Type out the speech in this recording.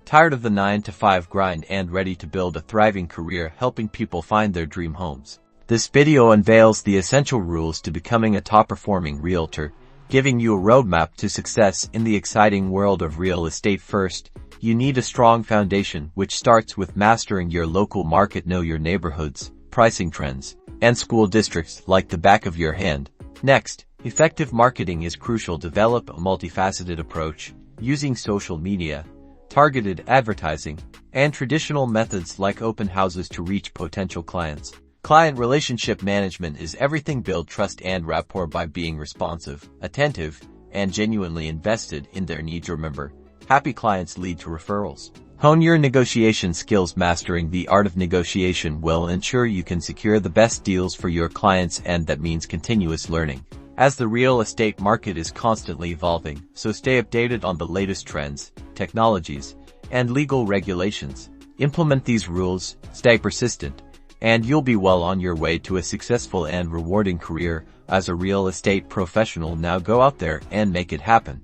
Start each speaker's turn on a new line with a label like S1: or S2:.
S1: Tired of the 9-to-5 grind and ready to build a thriving career helping people find their dream homes? This video unveils the essential rules to becoming a top-performing realtor, giving you a roadmap to success in the exciting world of real estate. First, you need a strong foundation, which starts with mastering your local market. Know your neighborhoods, pricing trends, and school districts like the back of your hand. Next, effective marketing is crucial. Develop a multifaceted approach, using social media, targeted advertising, and traditional methods like open houses to reach potential clients. Client relationship management is everything. Build trust and rapport by being responsive, attentive, and genuinely invested in their needs. Remember, happy clients lead to referrals. Hone your negotiation skills. Mastering the art of negotiation will ensure you can secure the best deals for your clients, and that means continuous learning, as the real estate market is constantly evolving. So stay updated on the latest trends, technologies, and legal regulations. Implement these rules, stay persistent, and you'll be well on your way to a successful and rewarding career as a real estate professional. Now go out there and make it happen.